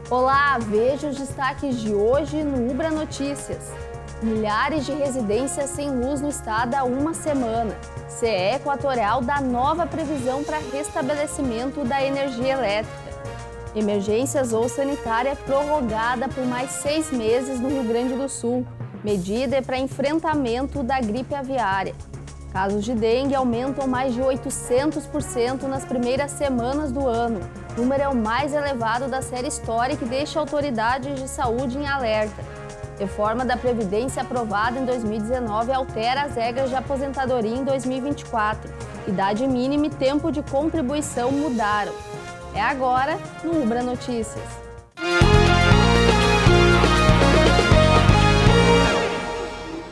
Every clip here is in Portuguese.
Olá, veja os destaques de hoje no Ubra Notícias. Milhares de residências sem luz no estado há uma semana. CE Equatorial dá nova previsão para restabelecimento da energia elétrica. Emergência zoossanitária prorrogada por mais 6 meses no Rio Grande do Sul. Medida é para enfrentamento da gripe aviária. Casos de dengue aumentam mais de 800% nas primeiras semanas do ano. O número é o mais elevado da série histórica e deixa autoridades de saúde em alerta. Reforma da Previdência aprovada em 2019 altera as regras de aposentadoria em 2024. Idade mínima e tempo de contribuição mudaram. É agora no Ubra Notícias.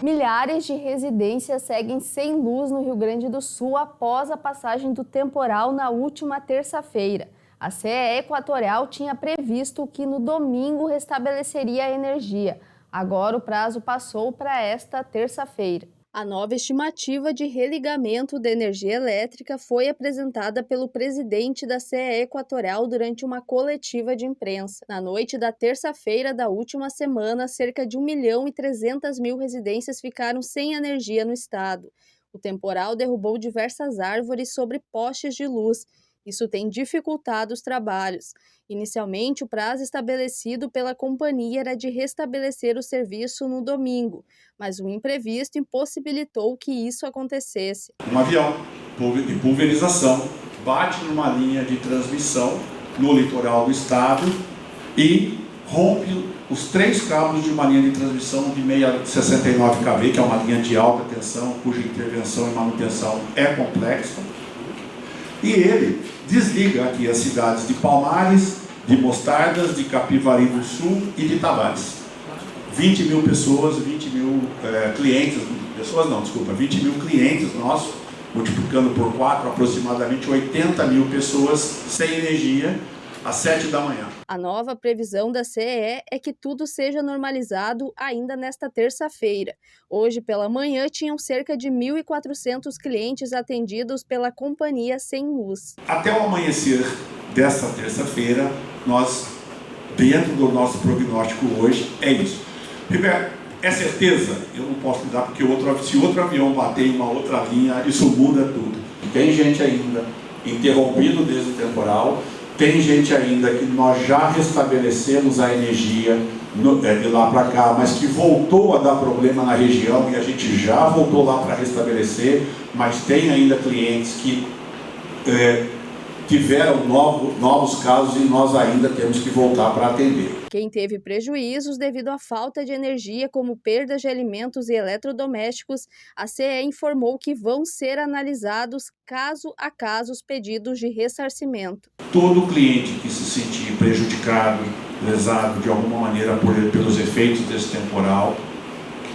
Milhares de residências seguem sem luz no Rio Grande do Sul após a passagem do temporal na última terça-feira. A CE Equatorial tinha previsto que no domingo restabeleceria a energia. Agora o prazo passou para esta terça-feira. A nova estimativa de religamento da energia elétrica foi apresentada pelo presidente da CE Equatorial durante uma coletiva de imprensa. Na noite da terça-feira da última semana, cerca de 1.300.000 residências ficaram sem energia no estado. O temporal derrubou diversas árvores sobre postes de luz. Isso tem dificultado os trabalhos. Inicialmente, o prazo estabelecido pela companhia era de restabelecer o serviço no domingo, mas o imprevisto impossibilitou que isso acontecesse. Um avião de pulverização bate numa linha de transmissão no litoral do estado e rompe os 3 cabos de uma linha de transmissão de 69 kV, que é uma linha de alta tensão, cuja intervenção e manutenção é complexa. E ele desliga aqui as cidades de Palmares, de Mostardas, de Capivari do Sul e de Tavares. 20.000 pessoas, 20.000 clientes, 20.000 clientes nossos, multiplicando por 4, aproximadamente 80.000 pessoas sem energia às 7 da manhã. A nova previsão da CE é que tudo seja normalizado ainda nesta terça-feira. Hoje pela manhã tinham cerca de 1.400 clientes atendidos pela companhia sem luz. Até o amanhecer desta terça-feira, nós, dentro do nosso prognóstico hoje, é isso. Ribeiro, é certeza? Eu não posso lhe dar, porque se outro avião bater em uma outra linha, isso muda tudo. Tem gente ainda interrompido desde o temporal. Tem gente ainda que nós já restabelecemos a energia de lá para cá, mas que voltou a dar problema na região e a gente já voltou lá para restabelecer, mas tem ainda clientes que tiveram novos casos e nós ainda temos que voltar para atender. Quem teve prejuízos devido à falta de energia, como perdas de alimentos e eletrodomésticos, a CE informou que vão ser analisados caso a caso os pedidos de ressarcimento. Todo cliente que se sentir prejudicado, lesado de alguma maneira pelos efeitos desse temporal,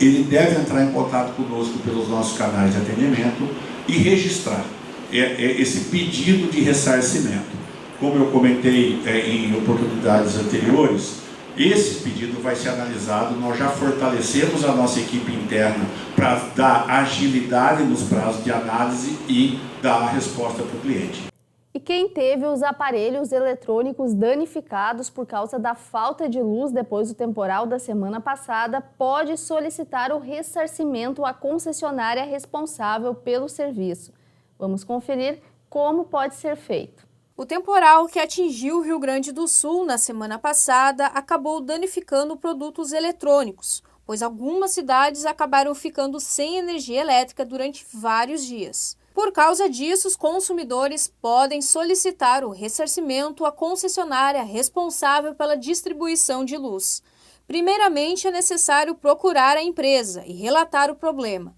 ele deve entrar em contato conosco pelos nossos canais de atendimento e registrar esse pedido de ressarcimento. Como eu comentei em oportunidades anteriores, esse pedido vai ser analisado. Nós já fortalecemos a nossa equipe interna para dar agilidade nos prazos de análise e dar a resposta para o cliente. E quem teve os aparelhos eletrônicos danificados por causa da falta de luz depois do temporal da semana passada pode solicitar o ressarcimento à concessionária responsável pelo serviço. Vamos conferir como pode ser feito. O temporal que atingiu o Rio Grande do Sul na semana passada acabou danificando produtos eletrônicos, pois algumas cidades acabaram ficando sem energia elétrica durante vários dias. Por causa disso, os consumidores podem solicitar o ressarcimento à concessionária responsável pela distribuição de luz. Primeiramente, é necessário procurar a empresa e relatar o problema.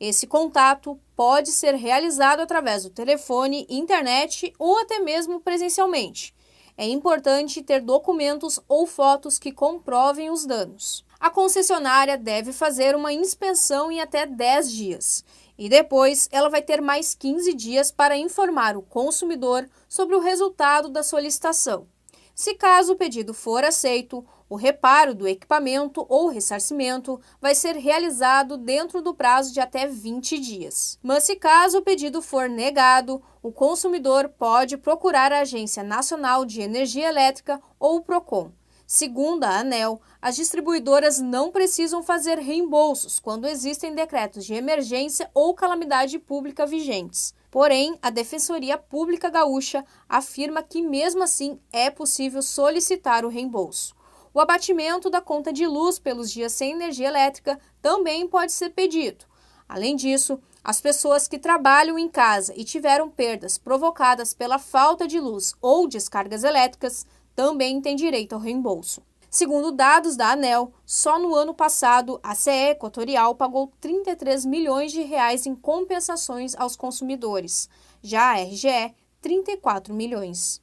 Esse contato pode ser realizado através do telefone, internet ou até mesmo presencialmente. É importante ter documentos ou fotos que comprovem os danos. A concessionária deve fazer uma inspeção em até 10 dias. E depois ela vai ter mais 15 dias para informar o consumidor sobre o resultado da solicitação. Se caso o pedido for aceito, o reparo do equipamento ou ressarcimento vai ser realizado dentro do prazo de até 20 dias. Mas se caso o pedido for negado, o consumidor pode procurar a Agência Nacional de Energia Elétrica ou o PROCON. Segundo a ANEEL, as distribuidoras não precisam fazer reembolsos quando existem decretos de emergência ou calamidade pública vigentes. Porém, a Defensoria Pública Gaúcha afirma que, mesmo assim, é possível solicitar o reembolso. O abatimento da conta de luz pelos dias sem energia elétrica também pode ser pedido. Além disso, as pessoas que trabalham em casa e tiveram perdas provocadas pela falta de luz ou descargas elétricas também têm direito ao reembolso. Segundo dados da ANEEL, só no ano passado, a CE Equatorial pagou 33 milhões de reais em compensações aos consumidores. Já a RGE, 34 milhões.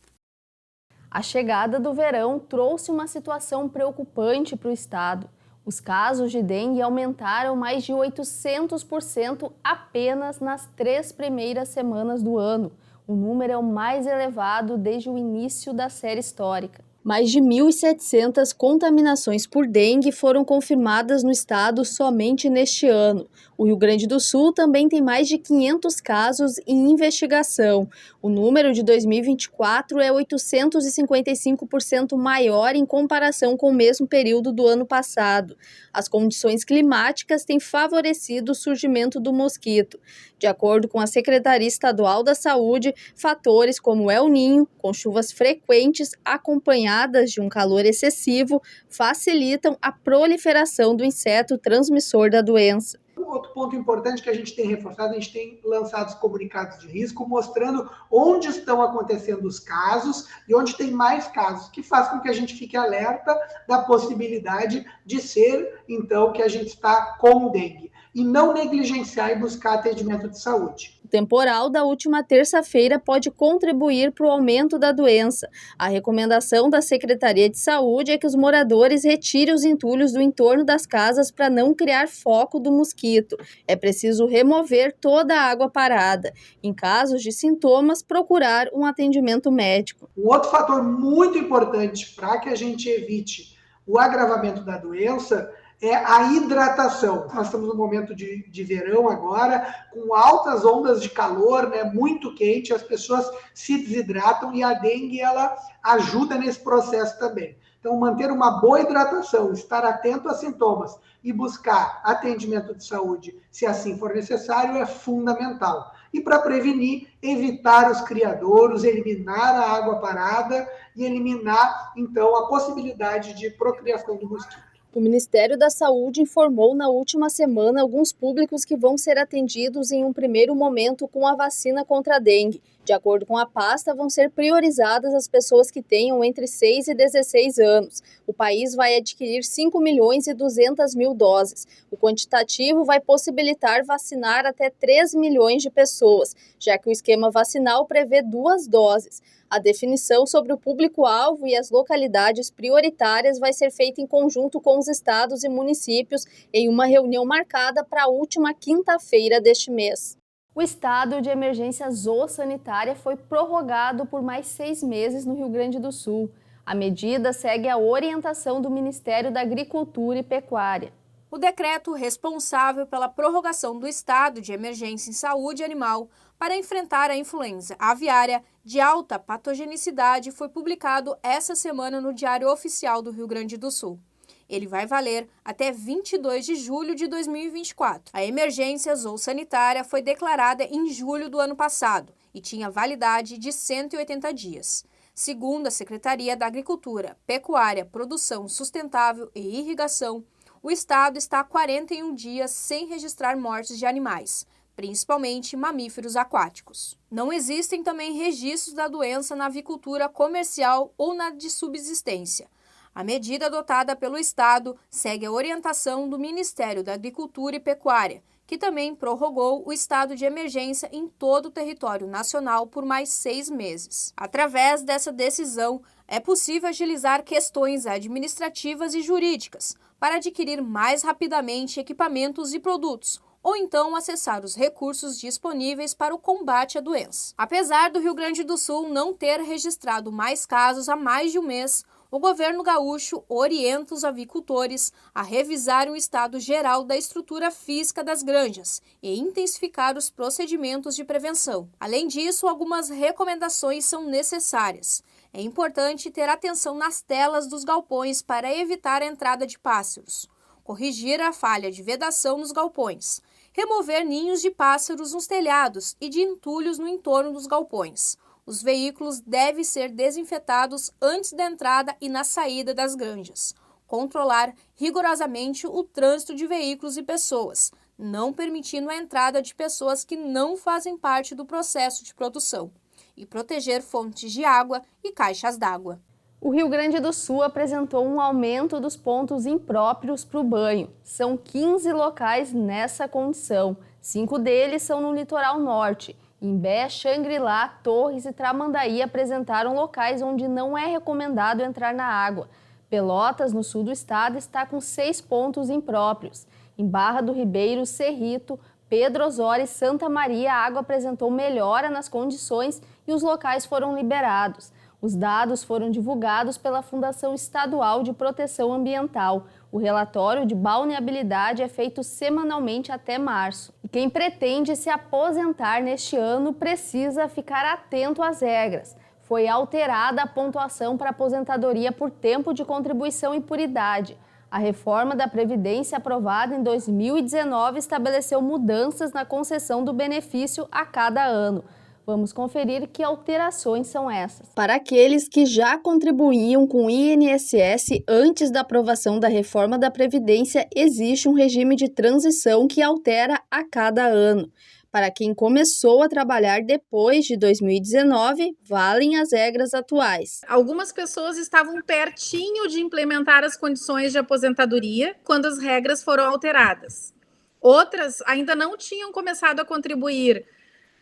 A chegada do verão trouxe uma situação preocupante para o estado. Os casos de dengue aumentaram mais de 800% apenas nas 3 primeiras semanas do ano. O número é o mais elevado desde o início da série histórica. Mais de 1.700 contaminações por dengue foram confirmadas no estado somente neste ano. O Rio Grande do Sul também tem mais de 500 casos em investigação. O número de 2024 é 855% maior em comparação com o mesmo período do ano passado. As condições climáticas têm favorecido o surgimento do mosquito. De acordo com a Secretaria Estadual da Saúde, fatores como El Niño, com chuvas frequentes acompanhadas de um calor excessivo, facilitam a proliferação do inseto transmissor da doença. Outro ponto importante que a gente tem reforçado, a gente tem lançado os comunicados de risco, mostrando onde estão acontecendo os casos e onde tem mais casos, que faz com que a gente fique alerta da possibilidade de ser, então, que a gente está com dengue. E não negligenciar e buscar atendimento de saúde. O temporal da última terça-feira pode contribuir para o aumento da doença. A recomendação da Secretaria de Saúde é que os moradores retirem os entulhos do entorno das casas para não criar foco do mosquito. É preciso remover toda a água parada. Em casos de sintomas, procurar um atendimento médico. Um outro fator muito importante para que a gente evite o agravamento da doença é a hidratação. Nós estamos no momento de verão agora, com altas ondas de calor, né, muito quente, as pessoas se desidratam e a dengue ela ajuda nesse processo também. Então, manter uma boa hidratação, estar atento a sintomas e buscar atendimento de saúde, se assim for necessário, é fundamental. E para prevenir, evitar os criadouros, eliminar a água parada e eliminar, então, a possibilidade de procriação do mosquito. O Ministério da Saúde informou na última semana alguns públicos que vão ser atendidos em um primeiro momento com a vacina contra a dengue. De acordo com a pasta, vão ser priorizadas as pessoas que tenham entre 6 e 16 anos. O país vai adquirir 5.200.000 doses. O quantitativo vai possibilitar vacinar até 3 milhões de pessoas, já que o esquema vacinal prevê 2 doses. A definição sobre o público-alvo e as localidades prioritárias vai ser feita em conjunto com os estados e municípios em uma reunião marcada para a última quinta-feira deste mês. O estado de emergência zoossanitária foi prorrogado por mais 6 meses no Rio Grande do Sul. A medida segue a orientação do Ministério da Agricultura e Pecuária. O decreto responsável pela prorrogação do estado de emergência em saúde animal para enfrentar a influenza aviária de alta patogenicidade foi publicado essa semana no Diário Oficial do Rio Grande do Sul. Ele vai valer até 22 de julho de 2024. A emergência zoossanitária foi declarada em julho do ano passado e tinha validade de 180 dias. Segundo a Secretaria da Agricultura, Pecuária, Produção Sustentável e Irrigação, o estado está há 41 dias sem registrar mortes de animais, principalmente mamíferos aquáticos. Não existem também registros da doença na avicultura comercial ou na de subsistência. A medida adotada pelo Estado segue a orientação do Ministério da Agricultura e Pecuária, que também prorrogou o estado de emergência em todo o território nacional por mais 6 meses. Através dessa decisão, é possível agilizar questões administrativas e jurídicas para adquirir mais rapidamente equipamentos e produtos, ou então acessar os recursos disponíveis para o combate à doença. Apesar do Rio Grande do Sul não ter registrado mais casos há mais de um mês, o governo gaúcho orienta os avicultores a revisar o estado geral da estrutura física das granjas e intensificar os procedimentos de prevenção. Além disso, algumas recomendações são necessárias. É importante ter atenção nas telas dos galpões para evitar a entrada de pássaros, corrigir a falha de vedação nos galpões, remover ninhos de pássaros nos telhados e de entulhos no entorno dos galpões. Os veículos devem ser desinfetados antes da entrada e na saída das granjas. Controlar rigorosamente o trânsito de veículos e pessoas, não permitindo a entrada de pessoas que não fazem parte do processo de produção. E proteger fontes de água e caixas d'água. O Rio Grande do Sul apresentou um aumento dos pontos impróprios para o banho. São 15 locais nessa condição. 5 deles são no litoral norte. Imbé, Xangri-Lá, Torres e Tramandaí apresentaram locais onde não é recomendado entrar na água. Pelotas, no sul do estado, está com 6 pontos impróprios. Em Barra do Ribeiro, Cerrito, Pedro Osório e Santa Maria, a água apresentou melhora nas condições e os locais foram liberados. Os dados foram divulgados pela Fundação Estadual de Proteção Ambiental. O relatório de balneabilidade é feito semanalmente até março. E quem pretende se aposentar neste ano precisa ficar atento às regras. Foi alterada a pontuação para aposentadoria por tempo de contribuição e por idade. A reforma da Previdência aprovada em 2019 estabeleceu mudanças na concessão do benefício a cada ano. Vamos conferir que alterações são essas. Para aqueles que já contribuíam com o INSS antes da aprovação da reforma da Previdência, existe um regime de transição que altera a cada ano. Para quem começou a trabalhar depois de 2019, valem as regras atuais. Algumas pessoas estavam pertinho de implementar as condições de aposentadoria quando as regras foram alteradas. Outras ainda não tinham começado a contribuir.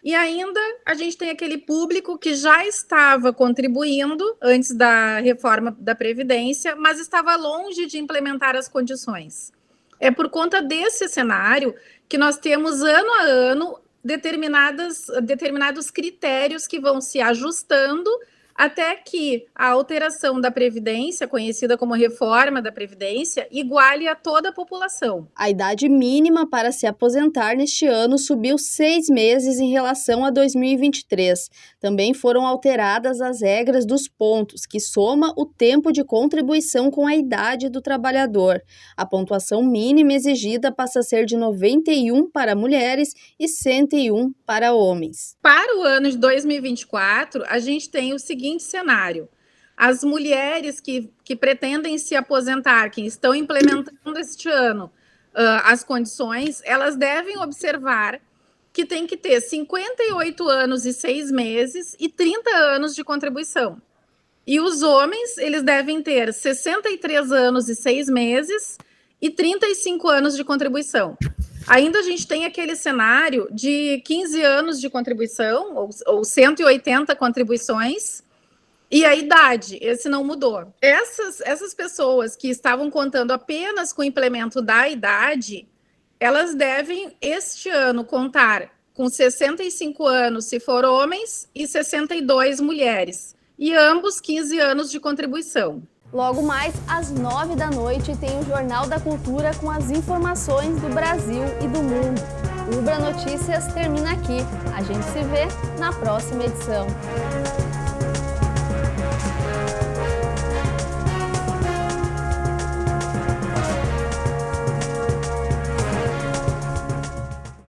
E ainda a gente tem aquele público que já estava contribuindo antes da reforma da Previdência, mas estava longe de implementar as condições. É por conta desse cenário que nós temos ano a ano determinados critérios que vão se ajustando até que a alteração da Previdência, conhecida como reforma da Previdência, iguale a toda a população. A idade mínima para se aposentar neste ano subiu 6 meses em relação a 2023. Também foram alteradas as regras dos pontos, que soma o tempo de contribuição com a idade do trabalhador. A pontuação mínima exigida passa a ser de 91 para mulheres e 101 para homens. Para o ano de 2024, a gente tem o seguinte cenário: as mulheres que pretendem se aposentar, que estão implementando este ano as condições, elas devem observar que tem que ter 58 anos e 6 meses e 30 anos de contribuição. E os homens, eles devem ter 63 anos e 6 meses e 35 anos de contribuição. Ainda a gente tem aquele cenário de 15 anos de contribuição, ou 180 contribuições, e a idade, esse não mudou. Essas pessoas que estavam contando apenas com o implemento da idade, elas devem, este ano, contar com 65 anos se for homens e 62 mulheres, e ambos 15 anos de contribuição. Logo mais, às 9 da noite, tem o Jornal da Cultura com as informações do Brasil e do mundo. O Ubra Notícias termina aqui. A gente se vê na próxima edição.